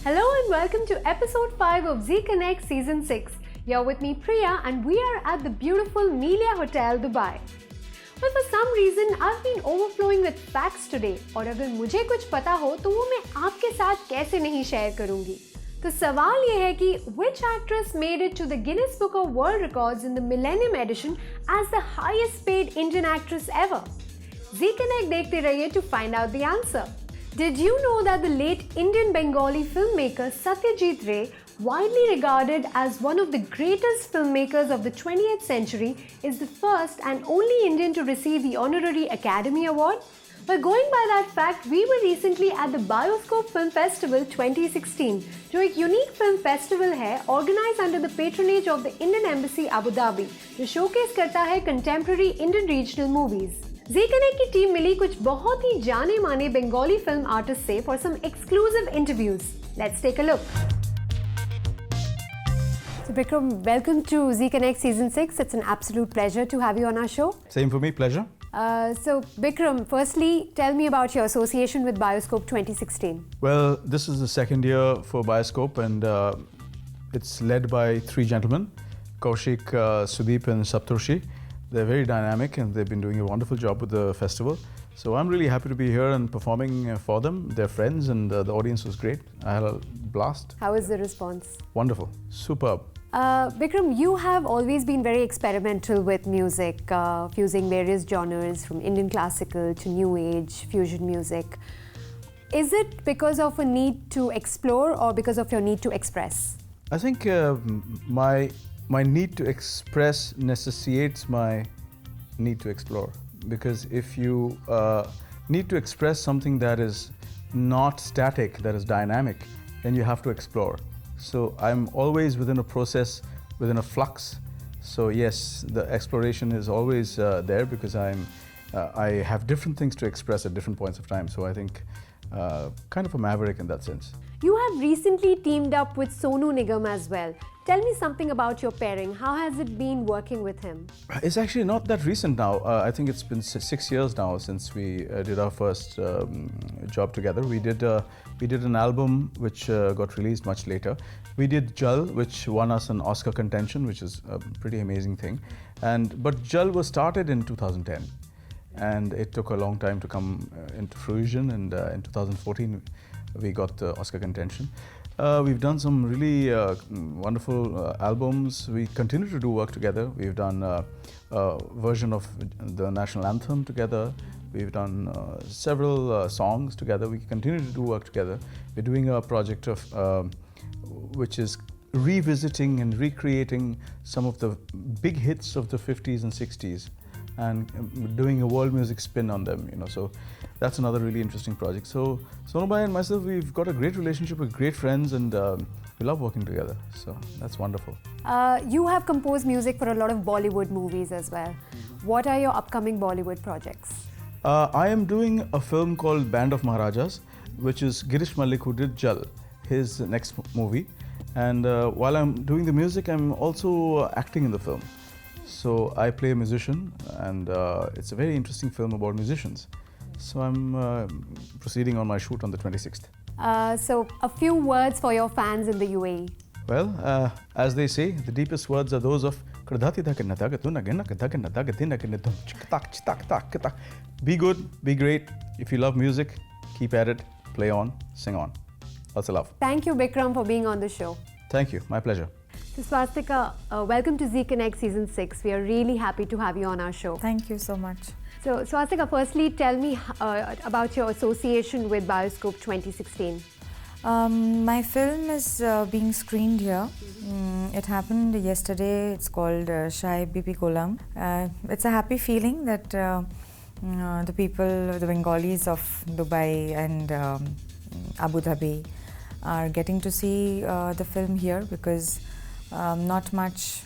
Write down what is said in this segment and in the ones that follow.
Hello and welcome to episode 5 of Zee Connect season 6. You're with me Priya and we are at the beautiful Melia Hotel, Dubai. But for some reason I've been overflowing with facts today और अगर मुझे कुछ पता हो तो वो मैं आपके साथ कैसे नहीं शेयर करूंगी. तो सवाल ये है कि which actress made it to the Guinness Book of World Records in the Millennium edition as the highest paid Indian actress ever? Zee Connect देखते रहिए to find out the answer. Did you know that the late Indian Bengali filmmaker Satyajit Ray, widely regarded as one of the greatest filmmakers of the 20th century, is the first and only Indian to receive the Honorary Academy Award? Well, going by that fact, we were recently at the Bioscope Film Festival 2016, जो एक unique film festival है, organized under the patronage of the Indian Embassy Abu Dhabi, जो showcase करता है contemporary Indian regional movies. Zee Connect की team मिली कुछ बहुत ही जाने माने बंगाली फिल्म आर्टिस्ट से for some exclusive interviews. Let's take a look. So Bikram, welcome to Zee Connect season 6. It's an absolute pleasure to have you on our show. Same for me, pleasure. So Bikram, firstly, tell me about your association with Bioscope 2016. Well, this is the second year for Bioscope and it's led by three gentlemen, Kaushik, Sudeep and Saptarshi. They're very dynamic and they've been doing a wonderful job with the festival. So I'm really happy to be here and performing for them. They're friends and the audience was great. I had a blast. How is the response? Wonderful. Superb. Bikram, you have always been very experimental with music, fusing various genres from Indian classical to new age, fusion music. Is it because of a need to explore or because of your need to express? I think my need to express necessitates my need to explore, because if you need to express something that is not static, that is dynamic, then you have to explore. So I'm always within a process, within a flux. So yes, the exploration is always there because I have different things to express at different points of time. So I think kind of a maverick in that sense. You have recently teamed up with Sonu Nigam as well. Tell me something about your pairing. How has it been working with him? It's actually not that recent now. I think it's been 6 years now since we did our first job together. We did an album which got released much later. We did Jal, which won us an Oscar contention, which is a pretty amazing thing. But Jal was started in 2010. And it took a long time to come into fruition, and in 2014 we got the Oscar contention. We've done some really wonderful albums. We continue to do work together. We've done a version of the national anthem together. We've done several songs together. We continue to do work together. We're doing a project of which is revisiting and recreating some of the big hits of the 50s and 60s. And doing a world music spin on them, so that's another really interesting project. So Sonobhai and myself, we've got a great relationship, with great friends, and we love working together, so that's wonderful. You have composed music for a lot of Bollywood movies as well. What are your upcoming Bollywood projects? I am doing a film called Band of Maharajas, which is Girish Malik, who did Jal, his next movie. And while I'm doing the music, I'm also acting in the film. So I play a musician, and it's a very interesting film about musicians. So I'm proceeding on my shoot on the 26th. So a few words for your fans in the UAE. Well, as they say, the deepest words are those of be good, be great. If you love music, keep at it, play on, sing on. Lots of love. Thank you, Bikram, for being on the show. Thank you, my pleasure. So Swastika, welcome to Zee Connect season 6. We are really happy to have you on our show. Thank you so much. So Swastika, firstly tell me about your association with Bioscope 2016. My film is being screened here. It happened yesterday. It's called Shai Bibi Golam. It's a happy feeling that the people, the Bengalis of Dubai and Abu Dhabi are getting to see the film here, because not much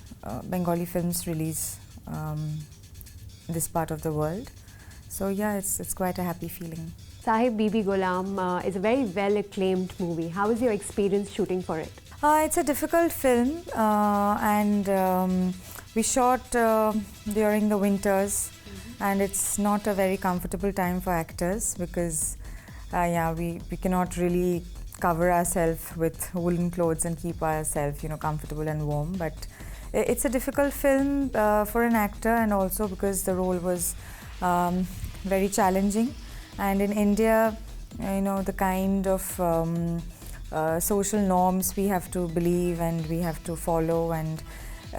Bengali films release this part of the world. So yeah, it's quite a happy feeling. Sahib Bibi Ghulam is a very well acclaimed movie. How was your experience shooting for it? It's a difficult film and we shot during the winters, and it's not a very comfortable time for actors because we cannot really cover ourselves with woolen clothes and keep ourselves, comfortable and warm. But it's a difficult film for an actor, and also because the role was very challenging. And in India, the kind of social norms we have to believe and we have to follow, and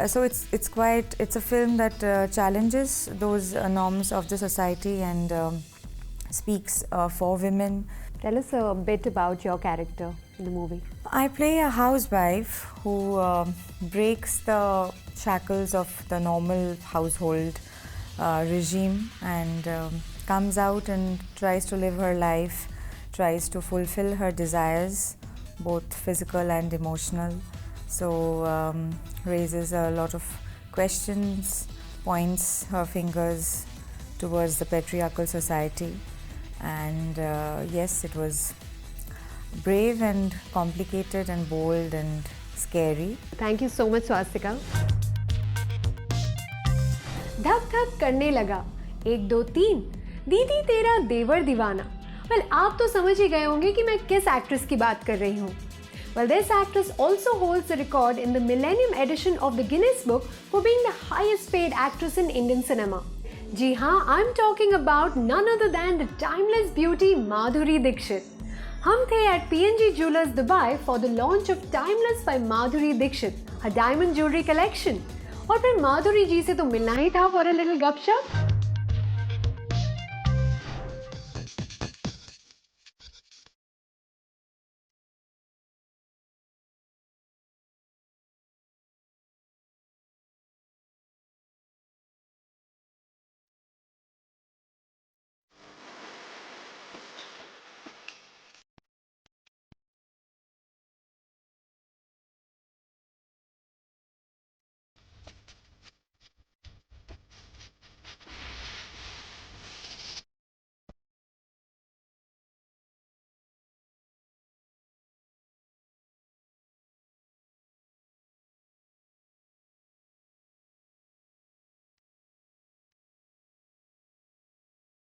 so it's a film that challenges those norms of the society and speaks for women. Tell us a bit about your character in the movie. I play a housewife who breaks the shackles of the normal household regime and comes out and tries to live her life, tries to fulfill her desires, both physical and emotional. So raises a lot of questions, points her fingers towards the patriarchal society. And yes, it was brave and complicated and bold and scary. Thank you so much, Swastika. धक धक करने लगा 1 2 3 दीदी तेरा देवर दीवाना. Well, आप तो समझ ही गए होंगे कि मैं किस एक्ट्रेस की बात कर रही हूँ. Well, this actress also holds the record in the millennium edition of the Guinness book for being the highest paid actress in Indian cinema. जी हाँ, I'm talking about none other than the timeless beauty Madhuri Dixit. हम थे at PNG Jewellers Dubai for the launch of Timeless by Madhuri Dixit, her diamond jewelry collection. और फिर माधुरी जी से तो मिलना ही था for a little गपशप.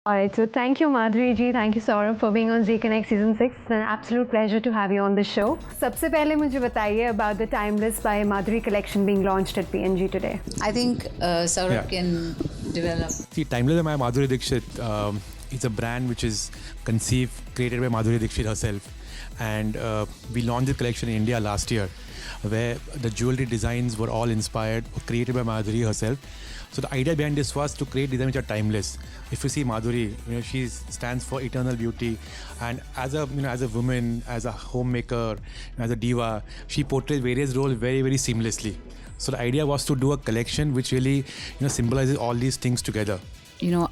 Alright, so thank you Madhuri ji, thank you Saurabh for being on Zee Connect Season 6. It's an absolute pleasure to have you on the show. सबसे पहले मुझे बताइए about the Timeless by Madhuri collection being launched at PNG today. I think Saurabh can develop. See, Timeless by Madhuri Dixit is a brand which is created by Madhuri Dixit herself. And we launched the collection in India last year, where the jewelry designs were all inspired or created by Madhuri herself. So the idea behind this was to create designs which are timeless. If you see Madhuri, she stands for eternal beauty, and as a woman, as a homemaker, as a diva, she portrays various roles very, very seamlessly. So the idea was to do a collection which really symbolizes all these things together.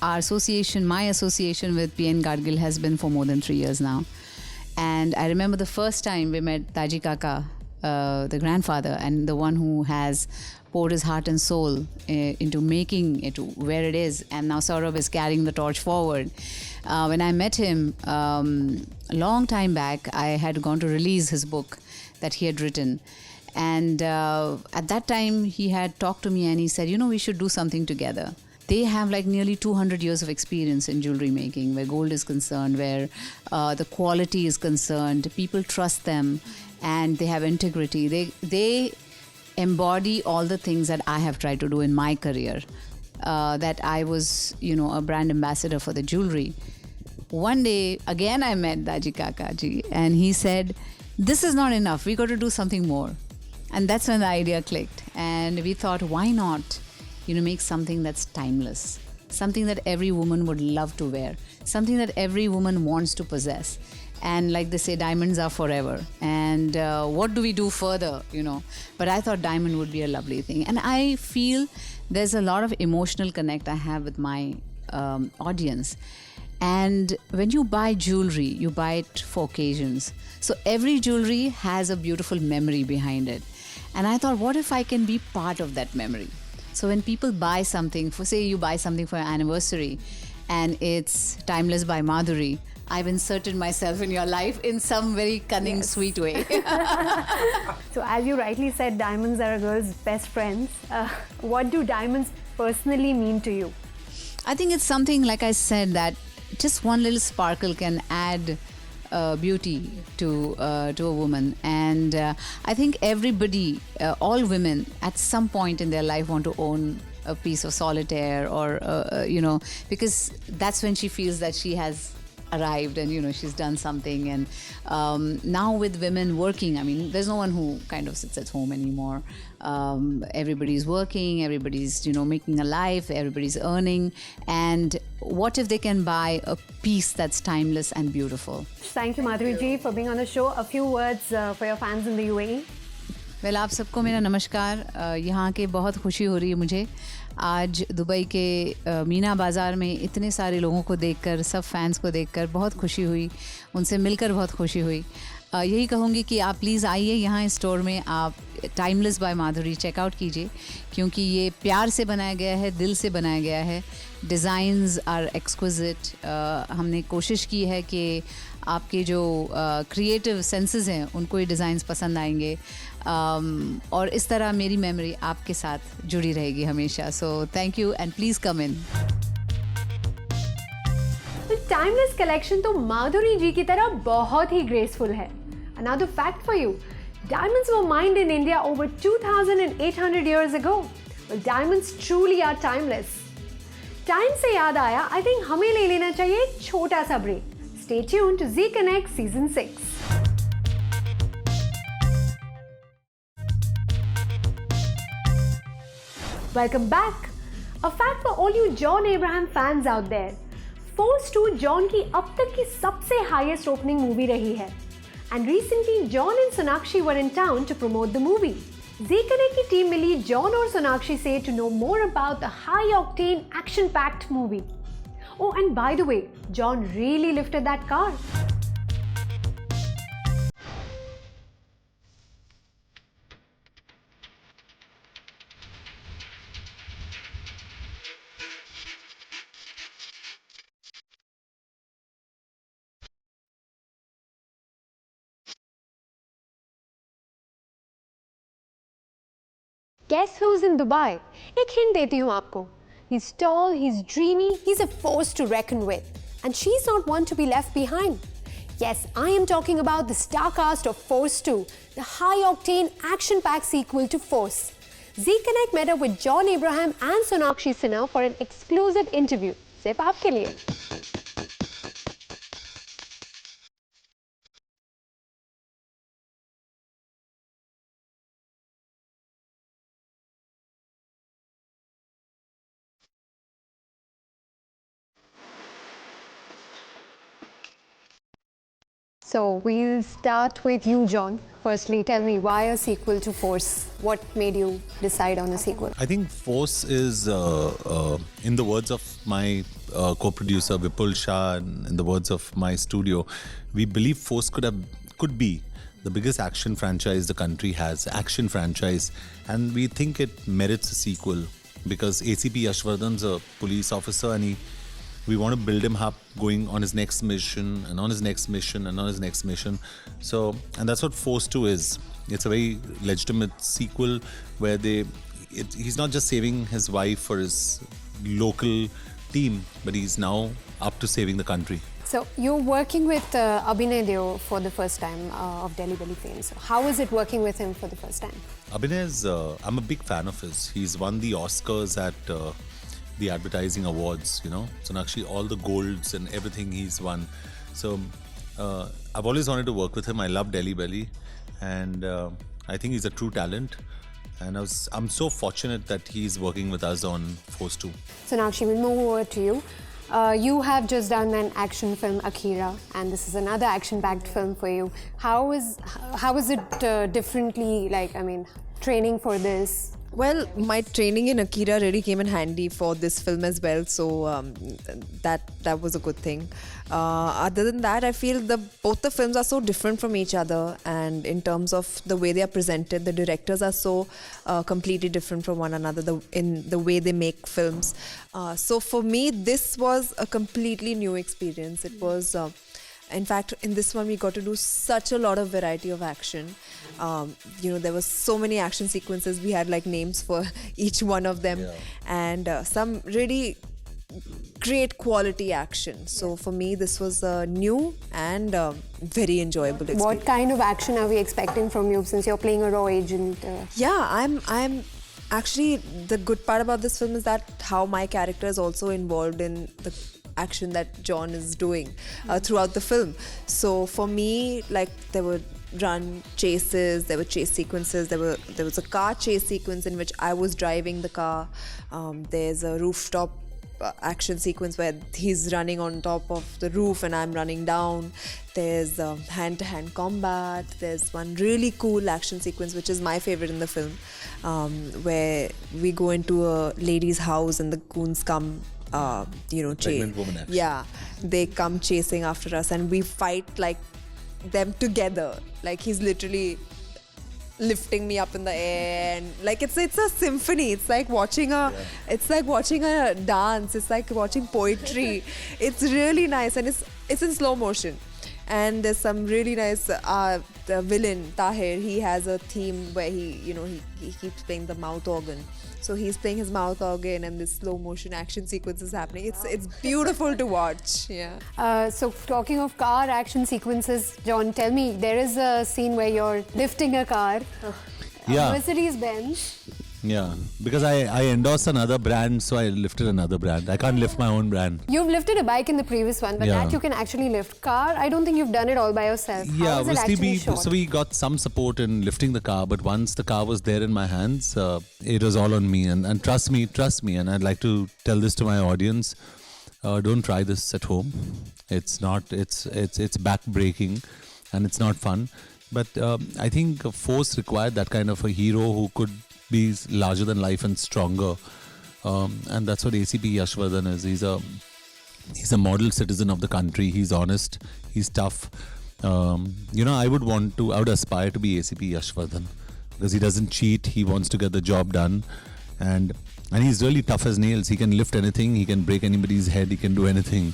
Our association, my association with PN Gadgil has been for more than 3 years now. And I remember the first time we met Taji Kaka, the grandfather, and the one who has poured his heart and soul into making it where it is. And now Saurabh is carrying the torch forward. When I met him a long time back, I had gone to release his book that he had written. And at that time, he had talked to me and he said, we should do something together. They have like nearly 200 years of experience in jewelry making, where gold is concerned, where the quality is concerned. People trust them and they have integrity. They embody all the things that I have tried to do in my career. That I was, a brand ambassador for the jewelry. One day, again, I met Daji Kakaji and he said, this is not enough. We got to do something more. And that's when the idea clicked. And we thought, why not, make something that's timeless, something that every woman would love to wear, something that every woman wants to possess. And like they say, diamonds are forever. And what do we do further, But I thought diamond would be a lovely thing. And I feel there's a lot of emotional connect I have with my audience. And when you buy jewelry, you buy it for occasions. So every jewelry has a beautiful memory behind it. And I thought, what if I can be part of that memory? So when people buy something, say you buy something for your anniversary and it's Timeless by Madhuri, I've inserted myself in your life in some very cunning, sweet way. So as you rightly said, diamonds are a girl's best friends. What do diamonds personally mean to you? I think it's something, like I said, that just one little sparkle can add beauty to a woman, and I think everybody, all women, at some point in their life want to own a piece of solitaire, or because that's when she feels that she has arrived and she's done something. And now with women working, I mean, there's no one who kind of sits at home anymore. Everybody's working, everybody's making a life, everybody's earning, and what if they can buy a piece that's timeless and beautiful? Thank you, Madhuri ji, for being on the show. A few words for your fans in the UAE. Well आप सबको मेरा नमस्कार. यहाँ के बहुत खुशी हो रही है मुझे आज दुबई के मीना बाज़ार में इतने सारे लोगों को देखकर, सब फैंस को देखकर बहुत खुशी हुई, उनसे मिलकर बहुत खुशी हुई. यही कहूँगी कि आप प्लीज़ आइए यहाँ स्टोर में, आप टाइमलेस बाय माधुरी चेकआउट कीजिए, क्योंकि ये प्यार से बनाया गया है, दिल से बनाया गया है. Designs are exquisite. हमने कोशिश की है कि आपके जो क्रिएटिव सेंसेस हैं उनको ये डिज़ाइंस पसंद आएंगे, और इस तरह मेरी मेमोरी आपके साथ जुड़ी रहेगी हमेशा. So thank you and please come in. Timeless collection तो माधुरी जी की तरह बहुत ही ग्रेसफुल है. Another fact for you, diamonds were mined in India over 2,800 years ago. Well, diamonds truly are timeless. Time से याद आया, I think हमें ले लेना चाहिए एक छोटा सा break. Stay tuned to Zee Connect Season 6. Welcome back. A fact for all you John Abraham fans out there. Force 2 John की अब तक की सबसे highest opening movie रही है. And recently John and Sonakshi were in town to promote the movie. Zee Connect की team मिली John और Sonakshi से to know more about the high-octane, action-packed movie. Oh, and by the way, John really lifted that car. Guess who's in Dubai? एक hint देती हूँ आपको. He's tall, he's dreamy, he's a force to reckon with. And she's not one to be left behind. Yes, I am talking about the star cast of Force 2, the high-octane, action-packed sequel to Force. Zee Connect met up with John Abraham and Sonakshi Sinha for an exclusive interview. सिर्फ आपके लिए. So we'll start with you, John. Firstly, tell me, why a sequel to Force? What made you decide on a sequel? I think Force is, in the words of my co-producer Vipul Shah, and in the words of my studio, we believe Force could be the biggest action franchise the country has, action franchise, and we think it merits a sequel because ACP Yashwardhan's a police officer, and we want to build him up going on his next mission and on his next mission and on his next mission. So, and that's what Force 2 is. It's a very legitimate sequel where he's not just saving his wife or his local team, but he's now up to saving the country. So you're working with Abhinay Deo for the first time of Delhi Belly fame. So how is it working with him for the first time? Abhinay is, I'm a big fan of his. He's won the Oscars at the advertising awards, Sonakshi, all the golds and everything he's won. So I've always wanted to work with him. I love Delhi Belly, and I think he's a true talent. And I'm so fortunate that he's working with us on Force 2. Sonakshi, we'll move over to you. You have just done an action film, Akira, and this is another action-packed film for you. How is it differently, training for this? Well, my training in Akira really came in handy for this film as well, so that was a good thing. Other than that, I feel both the films are so different from each other, and in terms of the way they are presented, the directors are so completely different from one another in the way they make films. So for me, this was a completely new experience. It was... in fact, in this one, we got to do such a lot of variety of action. There was so many action sequences. We had names for each one of them. Yeah. And some really great quality action. So for me, this was new and very enjoyable experience. What kind of action are we expecting from you since you're playing a raw agent? Yeah, I'm actually, the good part about this film is that how my character is also involved in the action that John is doing throughout the film. So for me, like, there were run chases, there were chase sequences, there was a car chase sequence in which I was driving the car. There's a rooftop action sequence where he's running on top of the roof and I'm running down. There's hand-to-hand combat. There's one really cool action sequence which is my favorite in the film, where we go into a lady's house and the goons come, chase. Pregnant woman action. Yeah, they come chasing after us and we fight like them together. Like, he's literally lifting me up in the air, and like it's a symphony. It's like watching a dance. It's like watching poetry. It's really nice, and it's in slow motion. And there's some really nice the villain Tahir. He has a theme where he keeps playing the mouth organ. So he's playing his mouth organ, and this slow motion action sequence is happening. It's beautiful to watch. Yeah. So talking of car action sequences, John, tell me, there is a scene where you're lifting a car, Yeah. Mercedes Benz. Yeah, because I endorsed another brand, so I lifted another brand. I can't lift my own brand. You've lifted a bike in the previous one, but Yeah. that you can actually lift. Car, I don't think you've done it all by yourself. How Yeah, is it actually shot? we got some support in lifting the car, but once the car was there in my hands, it was all on me. And trust me, and I'd like to tell this to my audience: don't try this at home. It's back-breaking, and it's not fun. But I think Force required that kind of a hero who could be larger than life and stronger, and that's what ACP Yashvardhan is. He's a model citizen of the country. He's honest, he's tough. I would aspire to be ACP Yashvardhan because he doesn't cheat. He wants to get the job done, and he's really tough as nails. He can lift anything, he can break anybody's head, he can do anything,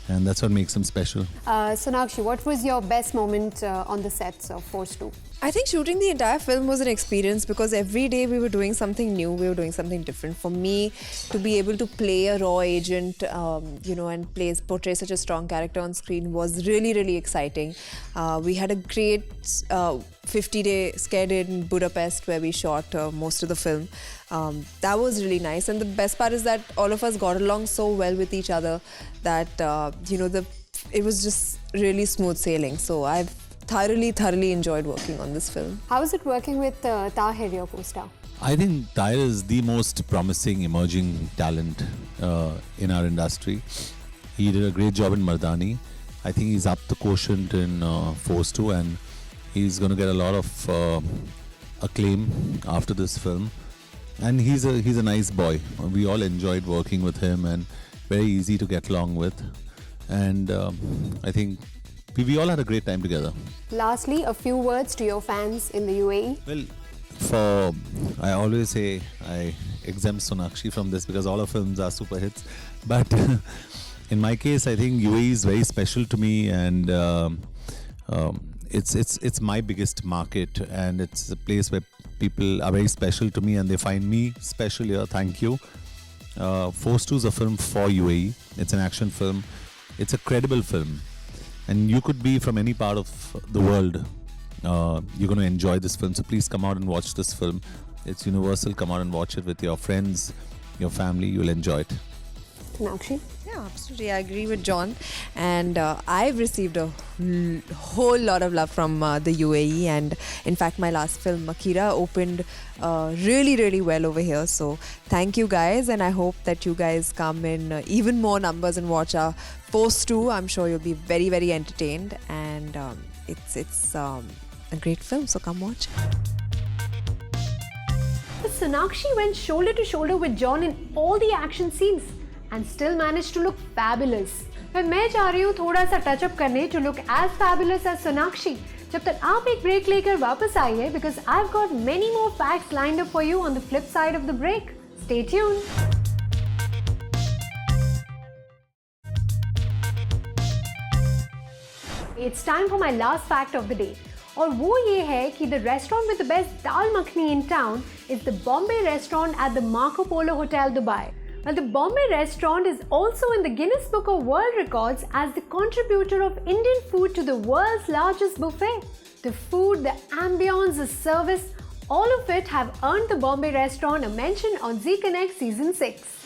and that's what makes him special. Sonakshi, what was your best moment on the sets of Force 2? I think shooting the entire film was an experience because every day we were doing something new, we were doing something different. For me, to be able to play a raw agent, and portray such a strong character on screen was really, really exciting. We had a great 50-day scare day in Budapest where we shot most of the film. That was really nice, and the best part is that all of us got along so well with each other that it was just really smooth sailing. So I've thoroughly enjoyed working on this film. How is it working with Tahir, your co-star? I think Tahir is the most promising emerging talent in our industry. He did a great job in Mardani. I think he's up the quotient in Force 2, and he's going to get a lot of acclaim after this film. And he's a nice boy. We all enjoyed working with him, and very easy to get along with. And I think we all had a great time together. Lastly, a few words to your fans in the UAE. Well, I always say I exempt Sonakshi from this because all our films are super hits. But in my case, I think UAE is very special to me, and it's my biggest market, and it's a place where people are very special to me and they find me special here. Thank you. Force 2 is a film for UAE. It's an action film. It's a credible film. And you could be from any part of the world. You're going to enjoy this film. So please come out and watch this film. It's universal. Come out and watch it with your friends, your family. You'll enjoy it. Sonakshi? Yeah, absolutely. I agree with John. And I've received a whole lot of love from the UAE. And in fact, my last film, Akira, opened really, really well over here. So thank you guys. And I hope that you guys come in even more numbers and watch our Force 2. I'm sure you'll be very, very entertained. And it's a great film. So come watch it. But Sonakshi went shoulder to shoulder with John in all the action scenes and still managed to look fabulous. But मैं चाह रही हूँ थोड़ा सा touch up करने to look as fabulous as Sonakshi. जब तक आप एक break लेकर वापस आइए because I've got many more facts lined up for you on the flip side of the break. Stay tuned. It's time for my last fact of the day. और वो ये है कि the restaurant with the best Dhal Makhni in town is the Bombay restaurant at the Marco Polo Hotel Dubai. Well, the Bombay restaurant is also in the Guinness Book of World Records as the contributor of Indian food to the world's largest buffet. The food, the ambience, the service, all of it have earned the Bombay restaurant a mention on Zee Connect Season 6.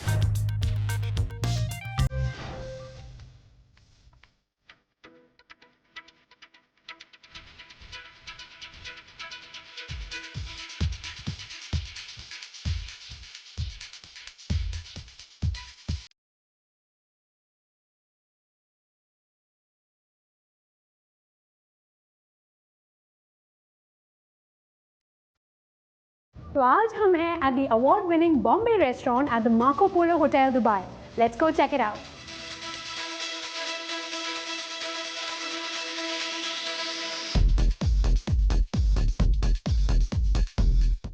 तो आज हम हैं at the award-winning Bombay restaurant at the Marco Polo Hotel, Dubai. Let's go check it out.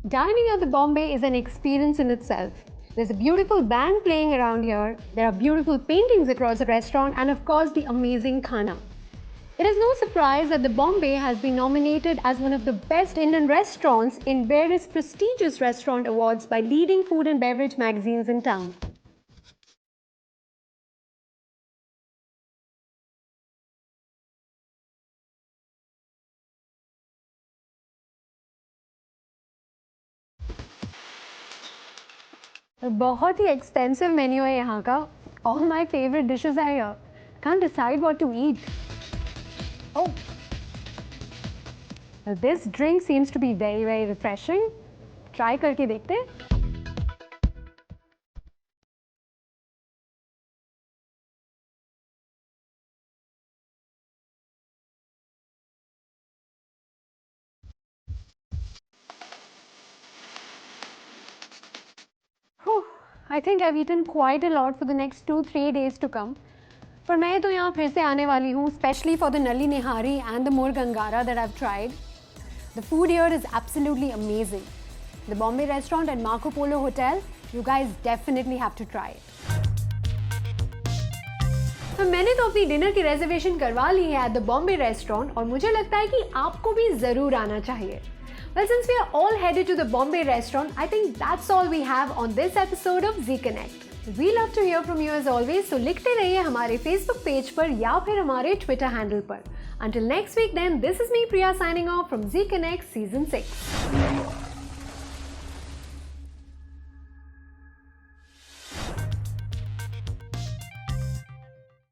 Dining at the Bombay is an experience in itself. There's a beautiful band playing around here, there are beautiful paintings across the restaurant, and of course the amazing khana. It is no surprise that the Bombay has been nominated as one of the best Indian restaurants in various prestigious restaurant awards by leading food and beverage magazines in town. बहुत ही extensive menu है यहाँ का. All my favorite dishes are here. Can't decide what to eat. Oh, well, this drink seems to be very, very refreshing. Try करके देखते हैं. I think I've eaten quite a lot for the next 2-3 days to come. पर मैं तो यहाँ फिर से आने वाली हूँ, especially for the Nalli Nihari and the Murg Angara that I've tried. The food here is absolutely amazing. The Bombay restaurant at Marco Polo Hotel, you guys definitely have to try it. तो मैंने तो अपनी dinner की reservation करवा ली है at the Bombay restaurant और मुझे लगता है कि आपको भी ज़रूर आना चाहिए. Well, since we are all headed to the Bombay restaurant, I think that's all we have on this episode of Zee Connect. We love to hear from you as always, so लिखते रहिए हमारे Facebook page पर या फिर हमारे Twitter handle पर. Until next week then, this is me Priya signing off from Zee Connect Season 6.